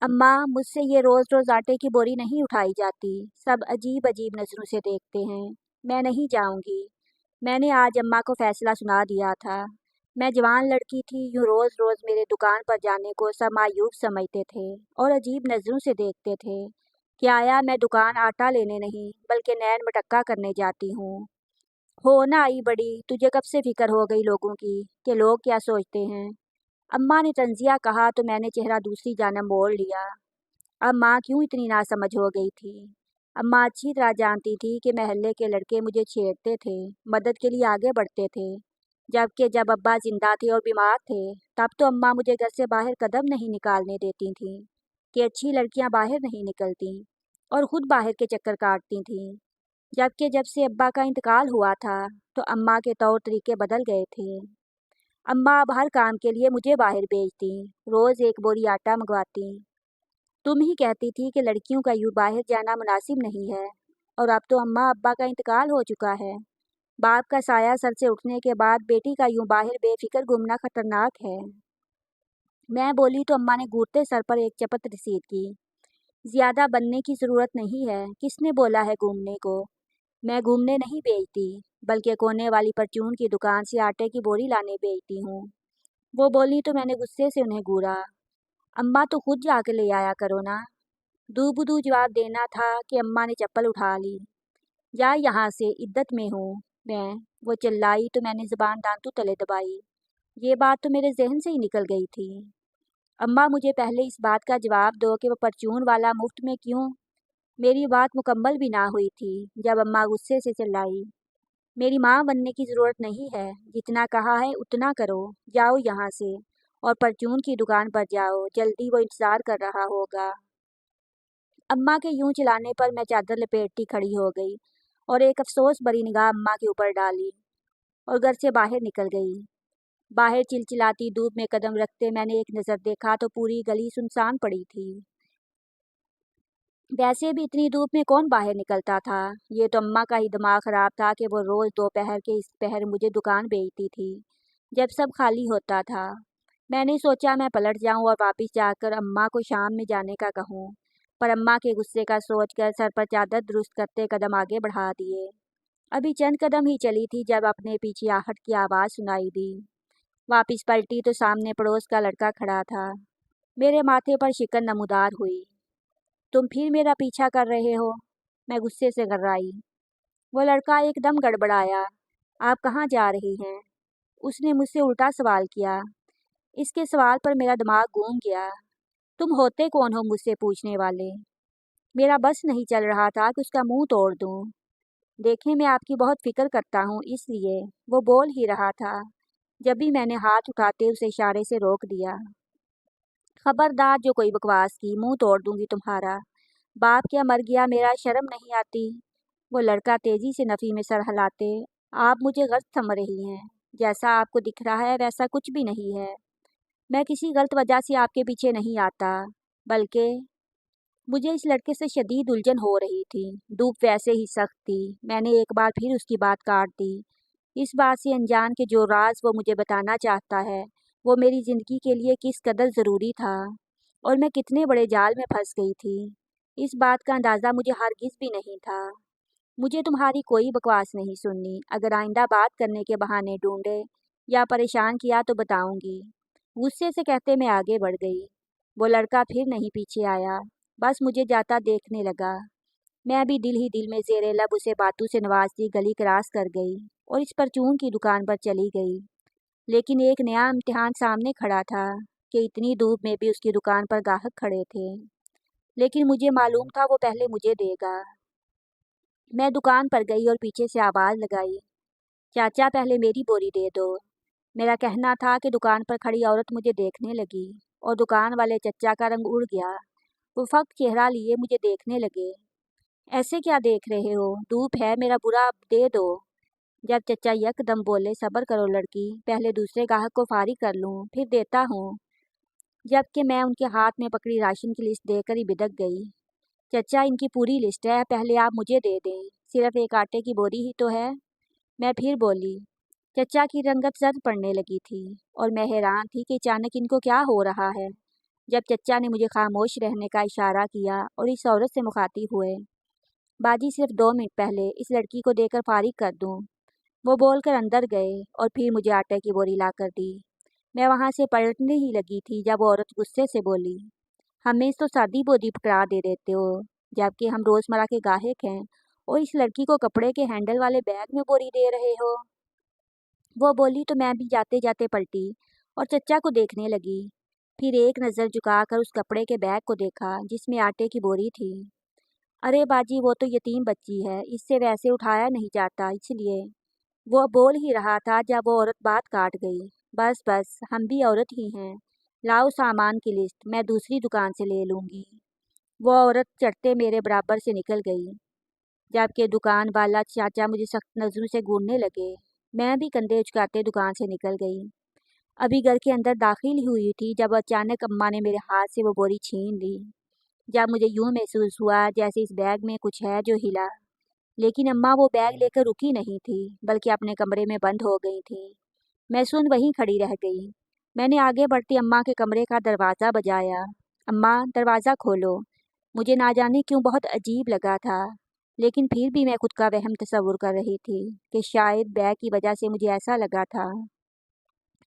अम्मा, मुझसे ये रोज रोज आटे की बोरी नहीं उठाई जाती। सब अजीब अजीब नजरों से देखते हैं। मैं नहीं जाऊंगी। मैंने आज अम्मा को फैसला सुना दिया था। मैं जवान लड़की थी, यूं रोज रोज मेरे दुकान पर जाने को सब मायूब समझते थे और अजीब नजरों से देखते थे कि आया मैं दुकान आटा लेने नहीं बल्कि नैन मटक्का करने जाती हूँ। हो ना आई बड़ी, तुझे कब से फिक्र हो गई लोगों की कि लोग क्या सोचते हैं। अम्मा ने तंजिया कहा तो मैंने चेहरा दूसरी जानब मोड़ लिया। अब माँ क्यों इतनी नासमझ हो गई थी। अम्मा अच्छी तरह जानती थी कि मोहल्ले के लड़के मुझे छेड़ते थे, मदद के लिए आगे बढ़ते थे। जबकि जब अब्बा जिंदा थे और बीमार थे तब तो अम्मा मुझे घर से बाहर कदम नहीं निकालने देती थी कि अच्छी लड़कियां बाहर नहीं निकलती और खुद बाहर के चक्कर काटती थीं। जबकि जब से अब्बा का इंतकाल हुआ था तो अम्मा के तौर तरीके बदल गए थे। अम्मा अब हर काम के लिए मुझे बाहर भेजती, रोज एक बोरी आटा मंगवाती। तुम ही कहती थी कि लड़कियों का यूं बाहर जाना मुनासिब नहीं है, और अब तो अम्मा अब्बा का इंतकाल हो चुका है। बाप का साया सर से उठने के बाद बेटी का यूं बाहर बेफिक्र घूमना खतरनाक है। मैं बोली तो अम्मा ने घूरते सर पर एक चपत रसीद की। ज्यादा बनने की जरूरत नहीं है, किसने बोला है घूमने को। मैं घूमने नहीं भेजती, बल्कि कोने वाली परचून की दुकान से आटे की बोरी लाने भेजती हूँ। वो बोली तो मैंने गुस्से से उन्हें घूरा। अम्मा तो खुद जाकर ले आया करो ना। दूबुदू जवाब देना था कि अम्मा ने चप्पल उठा ली। जा यहाँ से, इद्दत में हूँ मैं। वो चिल्लाई तो मैंने जुबान दांतों तले दबाई। ये बात तो मेरे जहन से ही निकल गई थी। अम्मा, मुझे पहले इस बात का जवाब दो कि वो परचून वाला मुफ्त में क्यों। मेरी बात मुकम्मल भी ना हुई थी जब अम्मा गुस्से से चिल्लाई। मेरी माँ बनने की ज़रूरत नहीं है, जितना कहा है उतना करो। जाओ यहाँ से और परचून की दुकान पर जाओ, जल्दी वो इंतज़ार कर रहा होगा। अम्मा के यूं चिल्लाने पर मैं चादर लपेटती खड़ी हो गई और एक अफसोस भरी निगाह अम्मा के ऊपर डाली और घर से बाहर निकल गई। बाहर चिलचिलाती धूप में कदम रखते मैंने एक नज़र देखा तो पूरी गली सुनसान पड़ी थी। वैसे भी इतनी धूप में कौन बाहर निकलता था। ये तो अम्मा का ही दिमाग खराब था कि वो रोज़ दोपहर के इस पहर मुझे दुकान भेजती थी जब सब खाली होता था। मैंने सोचा मैं पलट जाऊं और वापस जाकर अम्मा को शाम में जाने का कहूं, पर अम्मा के गुस्से का सोचकर सर पर चादर दुरुस्त करते कदम आगे बढ़ा दिए। अभी चंद कदम ही चली थी जब अपने पीछे आहट की आवाज़ सुनाई दी। वापस पलटी तो सामने पड़ोस का लड़का खड़ा था। मेरे माथे पर शिकन नमूदार हुई। तुम फिर मेरा पीछा कर रहे हो, मैं गुस्से से गर्राई। वो लड़का एकदम गड़बड़ाया। आप कहाँ जा रही हैं, उसने मुझसे उल्टा सवाल किया। इसके सवाल पर मेरा दिमाग गूंग गया। तुम होते कौन हो मुझसे पूछने वाले। मेरा बस नहीं चल रहा था कि उसका मुंह तोड़ दूं। देखें, मैं आपकी बहुत फिक्र करता हूँ, इसलिए। वो बोल ही रहा था जब भी मैंने हाथ उठाते उसे इशारे से रोक दिया। खबरदार, जो कोई बकवास की, मुंह तोड़ दूंगी तुम्हारा। बाप क्या मर गया, मेरा शर्म नहीं आती। वो लड़का तेजी से नफ़ी में सर हिलाते। आप मुझे गलत समझ रही हैं। जैसा आपको दिख रहा है वैसा कुछ भी नहीं है। मैं किसी गलत वजह से आपके पीछे नहीं आता, बल्कि मुझे इस लड़के से शदीद उलझन हो रही थी। धूप वैसे ही सख्त थी। मैंने एक बार फिर उसकी बात काट दी, इस बात से अनजान के जो राज वो मुझे बताना चाहता है वो मेरी ज़िंदगी के लिए किस कदर ज़रूरी था और मैं कितने बड़े जाल में फंस गई थी। इस बात का अंदाज़ा मुझे हरगिज़ भी नहीं था। मुझे तुम्हारी कोई बकवास नहीं सुननी। अगर आइंदा बात करने के बहाने ढूंढे या परेशान किया तो बताऊंगी। गुस्से से कहते मैं आगे बढ़ गई। वो लड़का फिर नहीं पीछे आया, बस मुझे जाता देखने लगा। मैं भी दिल ही दिल में जेरे लब उसे बातों से नवाजती गली क्रॉस कर गई और इस परचून की दुकान पर चली गई। लेकिन एक नया इम्तिहान सामने खड़ा था कि इतनी धूप में भी उसकी दुकान पर ग्राहक खड़े थे। लेकिन मुझे मालूम था वो पहले मुझे देगा। मैं दुकान पर गई और पीछे से आवाज़ लगाई, चाचा पहले मेरी बोरी दे दो। मेरा कहना था कि दुकान पर खड़ी औरत मुझे देखने लगी और दुकान वाले चचा का रंग उड़ गया। वो फक्त चेहरा लिए मुझे देखने लगे। ऐसे क्या देख रहे हो, धूप है, मेरा बुरा अब दे दो। जब चचा यकदम बोले, सब्र करो लड़की, पहले दूसरे ग्राहक को फारिग कर लूँ फिर देता हूँ। जबकि मैं उनके हाथ में पकड़ी राशन की लिस्ट देकर ही बिदक गई। चचा, इनकी पूरी लिस्ट है, पहले आप मुझे दे दें, सिर्फ एक आटे की बोरी ही तो है। मैं फिर बोली। चचा की रंगत जर्द पड़ने लगी थी और मैं हैरान थी कि अचानक इनको क्या हो रहा है। जब चचा ने मुझे खामोश रहने का इशारा किया और इस औरत से मुखातिब हुए, बाजी सिर्फ 2 मिनट पहले इस लड़की को देकर फारिग कर दूं, वो बोलकर अंदर गए और फिर मुझे आटे की बोरी ला कर दी। मैं वहाँ से पलटने ही लगी थी जब वो औरत गुस्से से बोली, हमें तो सादी बोदी पकड़ा दे देते हो, जबकि हम रोज़मर्रा के गाहक हैं और इस लड़की को कपड़े के हैंडल वाले बैग में बोरी दे रहे हो। वो बोली तो मैं भी जाते जाते पलटी और चचा को देखने लगी। फिर एक नज़र झुकाकर उस कपड़े के बैग को देखा जिसमें आटे की बोरी थी। अरे बाजी, वो तो यतीम बच्ची है, इससे वैसे उठाया नहीं जाता, इसलिए। वो बोल ही रहा था जब वो औरत बात काट गई। बस बस, हम भी औरत ही हैं। लाओ सामान की लिस्ट, मैं दूसरी दुकान से ले लूँगी। वो औरत चढ़ते मेरे बराबर से निकल गई, जबकि दुकान वाला चाचा मुझे सख्त नज़रों से घूरने लगे। मैं भी कंधे उचकाते दुकान से निकल गई। अभी घर के अंदर दाखिल हुई थी जब अचानक अम्मा ने मेरे हाथ से वो बोरी छीन ली। जब मुझे यूं महसूस हुआ जैसे इस बैग में कुछ है जो हिला, लेकिन अम्मा वो बैग लेकर रुकी नहीं थी, बल्कि अपने कमरे में बंद हो गई थी। मैं सुन वहीं खड़ी रह गई। मैंने आगे बढ़ती अम्मा के कमरे का दरवाज़ा बजाया। अम्मा, दरवाज़ा खोलो। मुझे ना जाने क्यों बहुत अजीब लगा था, लेकिन फिर भी मैं खुद का वहम तस्वुर कर रही थी कि शायद बैग की वजह से मुझे ऐसा लगा था।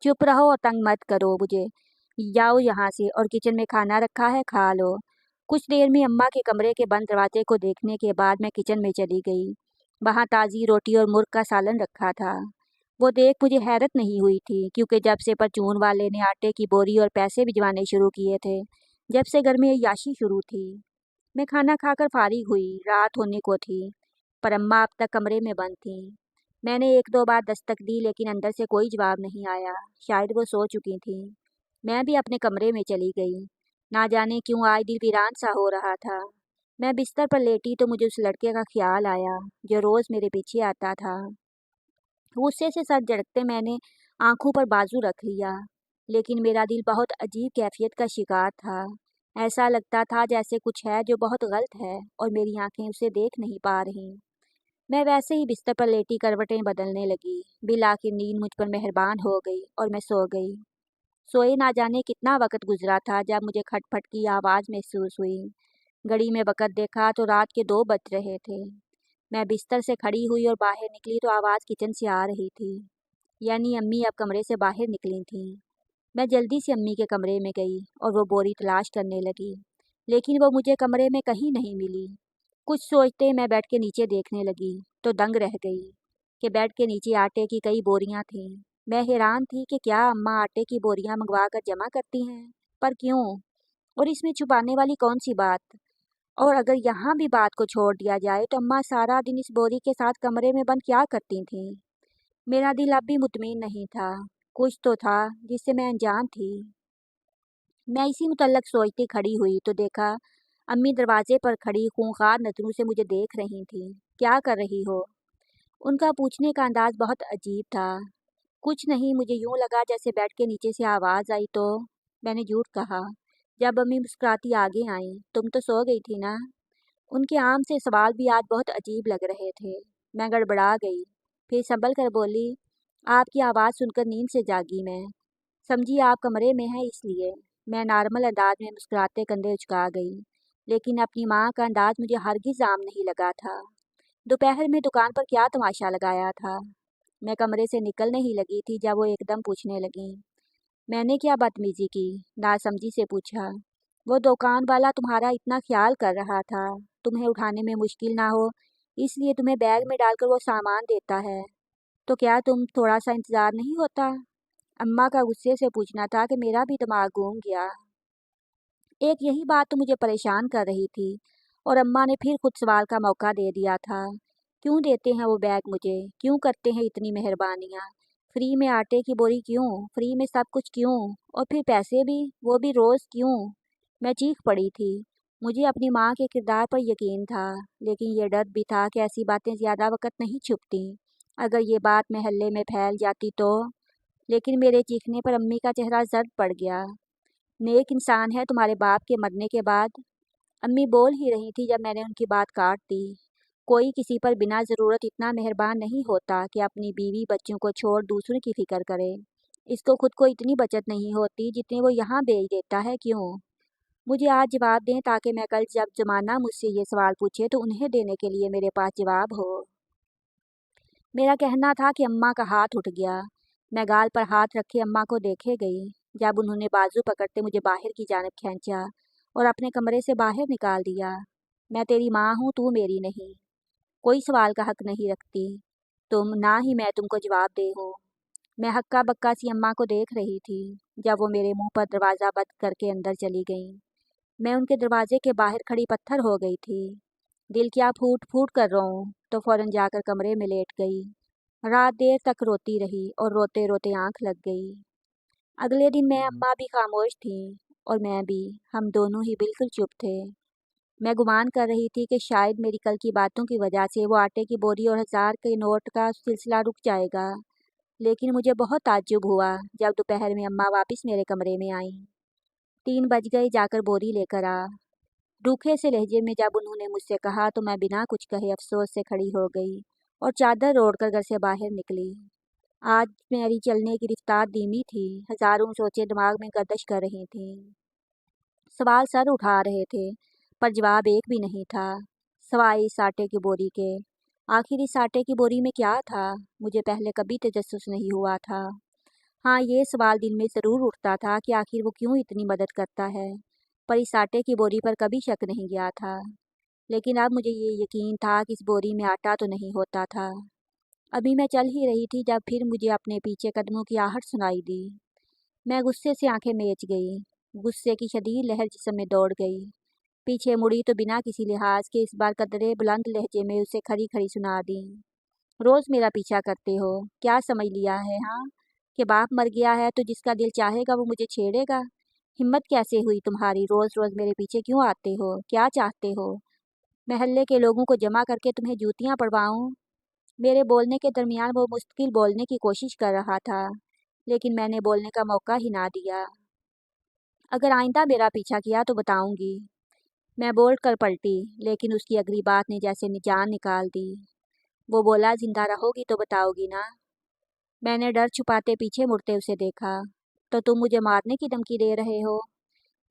चुप रहो और तंग मत करो मुझे। जाओ यहाँ से और किचन में खाना रखा है, खा लो। कुछ देर में अम्मा के कमरे के बंद दरवाजे को देखने के बाद मैं किचन में चली गई। वहाँ ताज़ी रोटी और मुर्ग का सालन रखा था। वो देख मुझे हैरत नहीं हुई थी, क्योंकि जब से परचून वाले ने आटे की बोरी और पैसे भिजवाने शुरू किए थे, जब से घर में अय्याशी शुरू थी। मैं खाना खाकर फारिग हुई, रात होने को थी, पर अम्मा अब तक कमरे में बंद थीं। मैंने एक दो बार दस्तक दी, लेकिन अंदर से कोई जवाब नहीं आया। शायद वो सो चुकी थीं। मैं भी अपने कमरे में चली गई। ना जाने क्यों आज दिल वीरान सा हो रहा था। मैं बिस्तर पर लेटी तो मुझे उस लड़के का ख्याल आया जो रोज़ मेरे पीछे आता था। गुस्से से सर झटकते मैंने आंखों पर बाजू रख लिया, लेकिन मेरा दिल बहुत अजीब कैफियत का शिकार था। ऐसा लगता था जैसे कुछ है जो बहुत गलत है और मेरी आंखें उसे देख नहीं पा रहीं। मैं वैसे ही बिस्तर पर लेटी करवटें बदलने लगी। बिल आखिर नींद मुझ पर मेहरबान हो गई और मैं सो गई। सोए ना जाने कितना वक्त गुजरा था जब मुझे खटपट की आवाज़ महसूस हुई। घड़ी में वक्त देखा तो रात के 2 बज रहे थे। मैं बिस्तर से खड़ी हुई और बाहर निकली तो आवाज़ किचन से आ रही थी, यानी अम्मी अब कमरे से बाहर निकली थीं। मैं जल्दी से अम्मी के कमरे में गई और वो बोरी तलाश करने लगी, लेकिन वो मुझे कमरे में कहीं नहीं मिली। कुछ सोचते मैं बेड के नीचे देखने लगी तो दंग रह गई कि बेड के नीचे आटे की कई बोरियां थीं। मैं हैरान थी कि क्या अम्मा आटे की बोरियां मंगवा कर जमा करती हैं, पर क्यों? और इसमें छुपाने वाली कौन सी बात? और अगर यहाँ भी बात को छोड़ दिया जाए तो अम्मा सारा दिन इस बोरी के साथ कमरे में बंद क्या करती थीं? मेरा दिल अब भी मुतमईन नहीं था। कुछ तो था जिससे मैं अनजान थी। मैं इसी मुतल्लक सोचती खड़ी हुई तो देखा अम्मी दरवाजे पर खड़ी खूंखार नज़रों से मुझे देख रही थी। क्या कर रही हो? उनका पूछने का अंदाज बहुत अजीब था। कुछ नहीं, मुझे यूं लगा जैसे बेड के नीचे से आवाज़ आई तो मैंने झूठ कहा। जब अम्मी मुस्कुराती आगे आई, तुम तो सो गई थी ना? उनके आम से सवाल भी आज बहुत अजीब लग रहे थे। मैं गड़बड़ा गई, फिर संभल कर बोली, आपकी आवाज़ सुनकर नींद से जागी मैं। समझी आप कमरे में हैं इसलिए। मैं नॉर्मल अंदाज में मुस्कुराते कंधे उचका गई, लेकिन अपनी माँ का अंदाज मुझे हरगिज़ आम नहीं लगा था। दोपहर में दुकान पर क्या तमाशा लगाया था? मैं कमरे से निकलने ही लगी थी जब वो एकदम पूछने लगी, मैंने क्या बदतमीजी की? नासमझी से पूछा। वो दुकान वाला तुम्हारा इतना ख्याल कर रहा था, तुम्हें उठाने में मुश्किल ना हो, इसलिए तुम्हें बैग में डालकर वो सामान देता है। तो क्या तुम थोड़ा सा इंतज़ार नहीं होता? अम्मा का गुस्से से पूछना था कि मेरा भी दिमाग घूम गया। एक यही बात तो मुझे परेशान कर रही थी, और अम्मा ने फिर खुद सवाल का मौका दे दिया था। क्यों देते हैं वो बैग मुझे? क्यों करते हैं इतनी मेहरबानियाँ? फ्री में आटे की बोरी क्यों? फ्री में सब कुछ क्यों? और फिर पैसे भी, वो भी रोज़ क्यों? मैं चीख पड़ी थी। मुझे अपनी माँ के किरदार पर यकीन था, लेकिन ये डर भी था कि ऐसी बातें ज़्यादा वक्त नहीं छुपती। अगर ये बात महल्ले में फैल जाती तो। लेकिन मेरे चीखने पर अम्मी का चेहरा जर्द पड़ गया। नेक इंसान है तुम्हारे बाप के मरने के बाद। अम्मी बोल ही रही थी जब मैंने उनकी बात काट दी। कोई किसी पर बिना ज़रूरत इतना मेहरबान नहीं होता कि अपनी बीवी बच्चों को छोड़ दूसरों की फिक्र करे। इसको खुद को इतनी बचत नहीं होती जितनी वो यहाँ भेज देता है, क्यों? मुझे आज जवाब दें ताकि मैं कल जब ज़माना मुझसे ये सवाल पूछे तो उन्हें देने के लिए मेरे पास जवाब हो। मेरा कहना था कि अम्मा का हाथ उठ गया। मैं गाल पर हाथ रखे अम्मा को देखे गई। जब उन्होंने बाजू पकड़ते मुझे बाहर की जानब खींचा और अपने कमरे से बाहर निकाल दिया। मैं तेरी माँ हूँ, तू मेरी नहीं। कोई सवाल का हक नहीं रखती तुम, ना ही मैं तुमको जवाब दे हूँ। मैं हक्का बक्का सी अम्मा को देख रही थी जब वो मेरे मुंह पर दरवाज़ा बंद करके अंदर चली गईं। मैं उनके दरवाजे के बाहर खड़ी पत्थर हो गई थी। दिल क्या फूट फूट कर रोऊं, तो फौरन जाकर कमरे में लेट गई। रात देर तक रोती रही और रोते रोते आंख लग गई। अगले दिन मैं अम्मा भी खामोश थी और मैं भी, हम दोनों ही बिल्कुल चुप थे। मैं गुमान कर रही थी कि शायद मेरी कल की बातों की वजह से वो आटे की बोरी और 1000 के नोट का सिलसिला रुक जाएगा। लेकिन मुझे बहुत ताज्जुब हुआ जब दोपहर में अम्मा वापस मेरे कमरे में आईं। 3 बज गए, जाकर बोरी लेकर आ। रूखे से लहजे में जब उन्होंने मुझसे कहा तो मैं बिना कुछ कहे अफसोस से खड़ी हो गई और चादर ओढ़कर घर से बाहर निकली। आज मेरी चलने की रफ्तार धीमी थी। हजारों सोचें दिमाग में गर्दिश कर रही थीं। सवाल सर उठा रहे थे पर जवाब एक भी नहीं था, सवाए इस आटे की बोरी के। आखिर इस आटे की बोरी में क्या था? मुझे पहले कभी तजस्सुस नहीं हुआ था। हाँ, ये सवाल दिल में ज़रूर उठता था कि आखिर वो क्यों इतनी मदद करता है, पर इस आटे की बोरी पर कभी शक नहीं गया था। लेकिन अब मुझे ये यकीन था कि इस बोरी में आटा तो नहीं होता था। अभी मैं चल ही रही थी जब फिर मुझे अपने पीछे कदमों की आहट सुनाई दी। मैं गुस्से से आंखें मीच गई। गुस्से की शदीद लहर जिस्म में दौड़ गई। पीछे मुड़ी तो बिना किसी लिहाज के इस बार कदरे बुलंद लहजे में उसे खड़ी खड़ी सुना दी। रोज़ मेरा पीछा करते हो, क्या समझ लिया है हाँ? कि बाप मर गया है तो जिसका दिल चाहेगा वो मुझे छेड़ेगा। हिम्मत कैसे हुई तुम्हारी? रोज़ रोज़ मेरे पीछे क्यों आते हो? क्या चाहते हो? महल्ले के लोगों को जमा करके तुम्हें जूतियां पड़वाऊं? मेरे बोलने के दरमियान वो मुस्तकिल बोलने की कोशिश कर रहा था, लेकिन मैंने बोलने का मौका ही ना दिया। अगर आइंदा मेरा पीछा किया तो बताऊंगी। मैं बोल कर पलटी, लेकिन उसकी अगली बात ने जैसे जान निकाल दी। वो बोला, जिंदा रहोगी तो बताओगी ना? मैंने डर छुपाते पीछे मुड़ते उसे देखा। तो तुम मुझे मारने की धमकी दे रहे हो?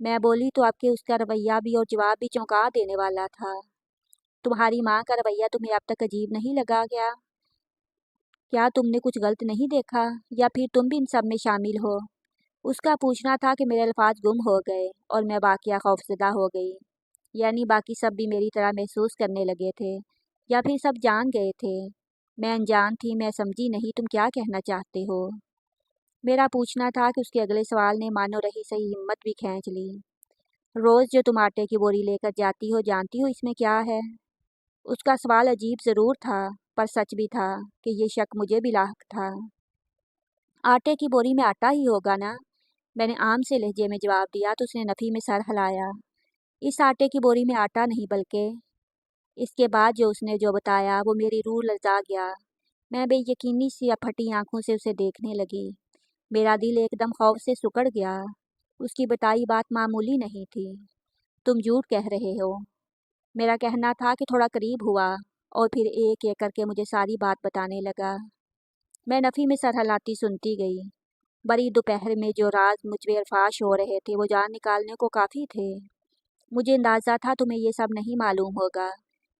मैं बोली तो आपके उसका रवैया भी और जवाब भी चौंका देने वाला था। तुम्हारी माँ का रवैया तुम्हें अब तक अजीब नहीं लगा क्या? क्या तुमने कुछ गलत नहीं देखा, या फिर तुम भी इन सब में शामिल हो? उसका पूछना था कि मेरे अल्फाज गुम हो गए और मैं बाकिया खौफजदा हो गई। यानी बाकी सब भी मेरी तरह महसूस करने लगे थे, या फिर सब जान गए थे। मैं अनजान थी, मैं समझी नहीं तुम क्या कहना चाहते हो। मेरा पूछना था कि उसके अगले सवाल ने मानो रही सही हिम्मत भी खींच ली। रोज़ जो तुम आटे की बोरी लेकर जाती हो, जानती हो इसमें क्या है? उसका सवाल अजीब ज़रूर था, पर सच भी था कि ये शक मुझे भी लाहक था। आटे की बोरी में आटा ही होगा ना? मैंने आम से लहजे में जवाब दिया तो उसने नफ़ी में सर हिलाया। इस आटे की बोरी में आटा नहीं, बल्कि। इसके बाद जो उसने बताया वो मेरी रूह लर्जा गया। मैं बेयकीनी सी फटी आंखों से उसे देखने लगी। मेरा दिल एकदम खौफ से सिकुड़ गया। उसकी बताई बात मामूली नहीं थी। तुम झूठ कह रहे हो। मेरा कहना था कि थोड़ा करीब हुआ और फिर एक एक करके मुझे सारी बात बताने लगा। मैं नफ़ी में सर हिलाती सुनती गई। बड़ी दोपहर में जो राज मुझ पे अरफाश हो रहे थे वो जान निकालने को काफ़ी थे। मुझे अंदाज़ा था तुम्हें ये सब नहीं मालूम होगा।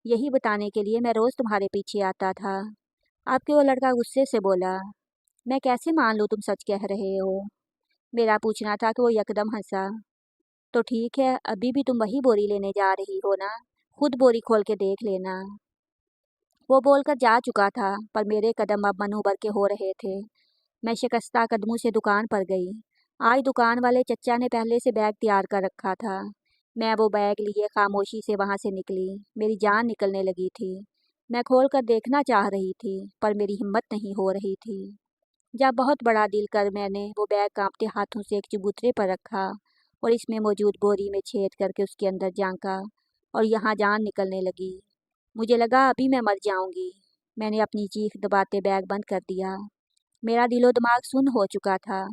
यही बताने के लिए मैं रोज़ तुम्हारे पीछे आता था। आपके वो लड़का गुस्से से बोला। मैं कैसे मान लूँ तुम सच कह रहे हो? मेरा पूछना था कि वो यकदम हंसा। तो ठीक है, अभी भी तुम वही बोरी लेने जा रही हो ना? खुद बोरी खोल के देख लेना। वो बोलकर जा चुका था, पर मेरे कदम अब मनु भर के हो रहे थे। मैं शिकस्ता कदमों से दुकान पर गई। आज दुकान वाले चचा ने पहले से बैग तैयार कर रखा था। मैं वो बैग लिए खामोशी से वहाँ से निकली। मेरी जान निकलने लगी थी। मैं खोल कर देखना चाह रही थी, पर मेरी हिम्मत नहीं हो रही थी। जब बहुत बड़ा दिल कर मैंने वो बैग कांपते हाथों से एक चबूतरे पर रखा और इसमें मौजूद बोरी में छेद करके उसके अंदर झांका, और यहाँ जान निकलने लगी। मुझे लगा अभी मैं मर जाऊंगी। मैंने अपनी चीख दबाते बैग बंद कर दिया। मेरा दिलो दिमाग सुन्न हो चुका था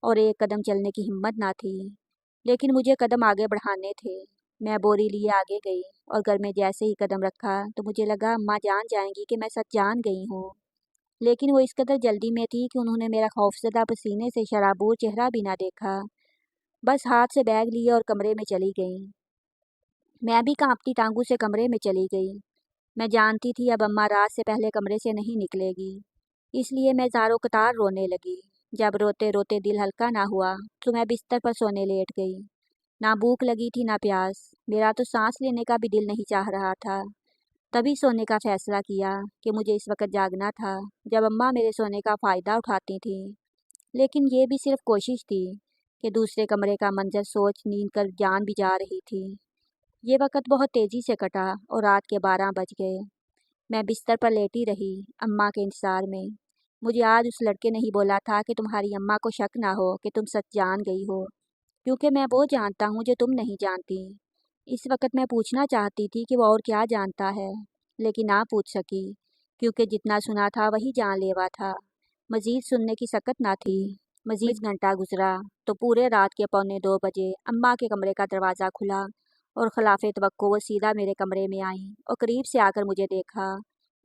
और एक कदम चलने की हिम्मत ना थी, लेकिन मुझे कदम आगे बढ़ाने थे। मैं बोरी लिए आगे गई और घर में जैसे ही कदम रखा तो मुझे लगा अम्मा जान जाएंगी कि मैं सच जान गई हूँ। लेकिन वो इस कदर जल्दी में थी कि उन्होंने मेरा खौफजदा पसीने से शराबूर चेहरा भी ना देखा। बस हाथ से बैग लिए और कमरे में चली गई। मैं भी कांपती टांगों से कमरे में चली गई। मैं जानती थी अब अम्मा रात से पहले कमरे से नहीं निकलेगी, इसलिए मैं ज़ारों कतार रोने लगी। जब रोते रोते दिल हल्का ना हुआ तो मैं बिस्तर पर सोने लेट गई। ना भूख लगी थी ना प्यास, मेरा तो सांस लेने का भी दिल नहीं चाह रहा था। तभी सोने का फैसला किया कि मुझे इस वक्त जागना था जब अम्मा मेरे सोने का फ़ायदा उठाती थी। लेकिन ये भी सिर्फ कोशिश थी कि दूसरे कमरे का मंजर सोच नींद कर जान भी जा रही थी। ये वक्त बहुत तेज़ी से कटा और रात के 12 बज गए। मैं बिस्तर पर लेटी रही, अम्मा के इंतज़ार में। मुझे आज उस लड़के ने ही बोला था कि तुम्हारी अम्मा को शक ना हो कि तुम सच जान गई हो, क्योंकि मैं वो जानता हूँ जो तुम नहीं जानती। इस वक्त मैं पूछना चाहती थी कि वो और क्या जानता है, लेकिन ना पूछ सकी, क्योंकि जितना सुना था वही जानलेवा था। मज़ीद सुनने की सकत ना थी। मज़ीद घंटा गुजरा तो पूरे रात के 1:45 बजे अम्मा के कमरे का दरवाज़ा खुला और खिलाफ़े तवक्को वो सीधा मेरे कमरे में आई और करीब से आकर मुझे देखा।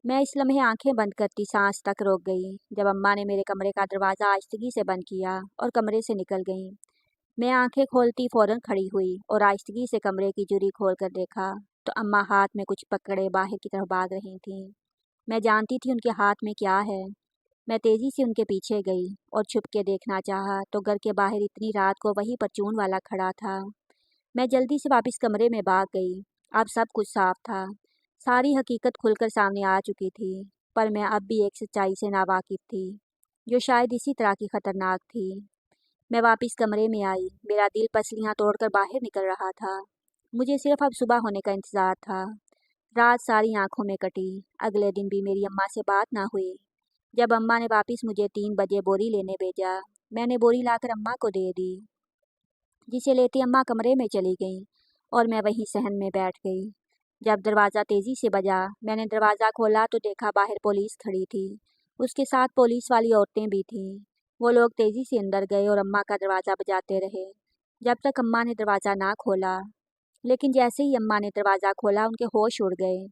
मैं इस लम्हे आंखें बंद करती सांस तक रोक गई जब अम्मा ने मेरे कमरे का दरवाज़ा आहिस्तगी से बंद किया और कमरे से निकल गई। मैं आंखें खोलती फ़ौरन खड़ी हुई और आहिस्तगी से कमरे की जुरी खोल कर देखा तो अम्मा हाथ में कुछ पकड़े बाहर की तरफ भाग रही थीं। मैं जानती थी उनके हाथ में क्या है। मैं तेज़ी से उनके पीछे गई और छुप के देखना चाहा तो घर के बाहर इतनी रात को वही परचून वाला खड़ा था। मैं जल्दी से वापस कमरे में भाग गई। अब सब कुछ साफ था। सारी हकीकत खुलकर सामने आ चुकी थी, पर मैं अब भी एक सच्चाई से नावाकिफ़ थी, जो शायद इसी तरह की खतरनाक थी। मैं वापस कमरे में आई। मेरा दिल पसलियाँ तोड़कर बाहर निकल रहा था। मुझे सिर्फ अब सुबह होने का इंतज़ार था। रात सारी आंखों में कटी। अगले दिन भी मेरी अम्मा से बात ना हुई। जब अम्मा ने वापस मुझे 3 बजे बोरी लेने भेजा, मैंने बोरी लाकर अम्मा को दे दी, जिसे लेती अम्मा कमरे में चली गईं और मैं वहीं सहन में बैठ गई। जब दरवाज़ा तेज़ी से बजा, मैंने दरवाज़ा खोला तो देखा बाहर पुलिस खड़ी थी। उसके साथ पुलिस वाली औरतें भी थीं। वो लोग तेज़ी से अंदर गए और अम्मा का दरवाज़ा बजाते रहे, जब तक अम्मा ने दरवाज़ा ना खोला। लेकिन जैसे ही अम्मा ने दरवाज़ा खोला, उनके होश उड़ गए।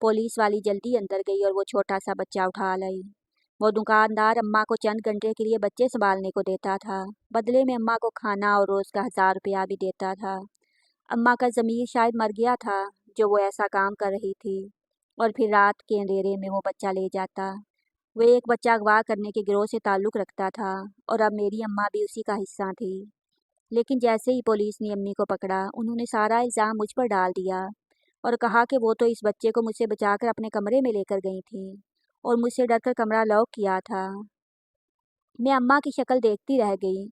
पुलिस वाली जल्दी अंदर गई और वो छोटा सा बच्चा उठा लाई। वो दुकानदार अम्मा को चंद घंटे के लिए बच्चे संभालने को देता था। बदले में अम्मा को खाना और रोज़ का 1000 रुपया भी देता था। अम्मा का ज़मीर शायद मर गया था, जो वो ऐसा काम कर रही थी। और फिर रात के अंधेरे में वो बच्चा ले जाता। वो एक बच्चा अगवा करने के गिरोह से ताल्लुक़ रखता था और अब मेरी अम्मा भी उसी का हिस्सा थी। लेकिन जैसे ही पुलिस ने अम्मी को पकड़ा, उन्होंने सारा इल्ज़ाम मुझ पर डाल दिया और कहा कि वो तो इस बच्चे को मुझसे बचाकर अपने कमरे में लेकर गई थी और मुझसे डरकर कमरा लॉक किया था। मैं अम्मा की शक्ल देखती रह गई।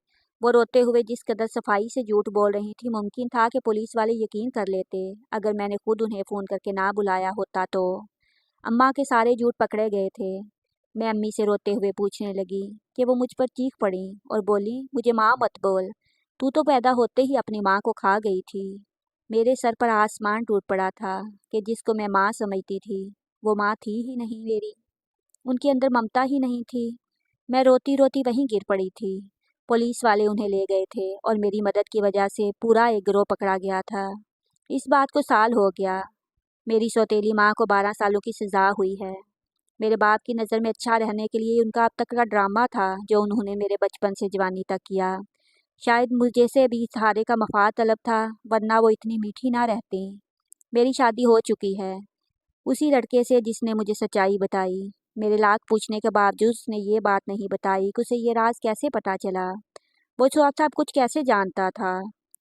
वो रोते हुए जिस कदर सफाई से झूठ बोल रही थी, मुमकिन था कि पुलिस वाले यकीन कर लेते अगर मैंने खुद उन्हें फ़ोन करके ना बुलाया होता तो। अम्मा के सारे झूठ पकड़े गए थे। मैं अम्मी से रोते हुए पूछने लगी कि वो मुझ पर चीख पड़ी और बोली, मुझे माँ मत बोल, तू तो पैदा होते ही अपनी माँ को खा गई थी। मेरे सर पर आसमान टूट पड़ा था कि जिसको मैं माँ समझती थी, वो माँ थी ही नहीं मेरी। उनके अंदर ममता ही नहीं थी। मैं रोती रोती वहीं गिर पड़ी थी। पुलिस वाले उन्हें ले गए थे और मेरी मदद की वजह से पूरा एक गिरोह पकड़ा गया था। इस बात को साल हो गया। मेरी सौतेली माँ को 12 सालों की सज़ा हुई है। मेरे बाप की नज़र में अच्छा रहने के लिए उनका अब तक का ड्रामा था जो उन्होंने मेरे बचपन से जवानी तक किया। शायद मुझे से भी सहारे का मफाद तलब था, वरना वो इतनी मीठी ना रहती। मेरी शादी हो चुकी है, उसी लड़के से जिसने मुझे सच्चाई बताई। मेरे लाख पूछने के बावजूद उसने ये बात नहीं बताई कि उसे ये राज कैसे पता चला। वो सब कुछ कैसे जानता था।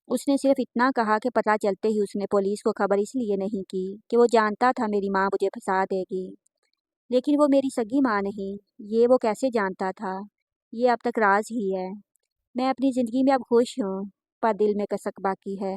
उसने सिर्फ इतना कहा कि पता चलते ही उसने पुलिस को खबर इसलिए नहीं की कि वो जानता था मेरी माँ मुझे फंसा देगी। लेकिन वो मेरी सगी माँ नहीं, ये वो कैसे जानता था, ये अब तक राज ही है। मैं अपनी ज़िंदगी में अब खुश हूँ, पर दिल में कसक बाकी है।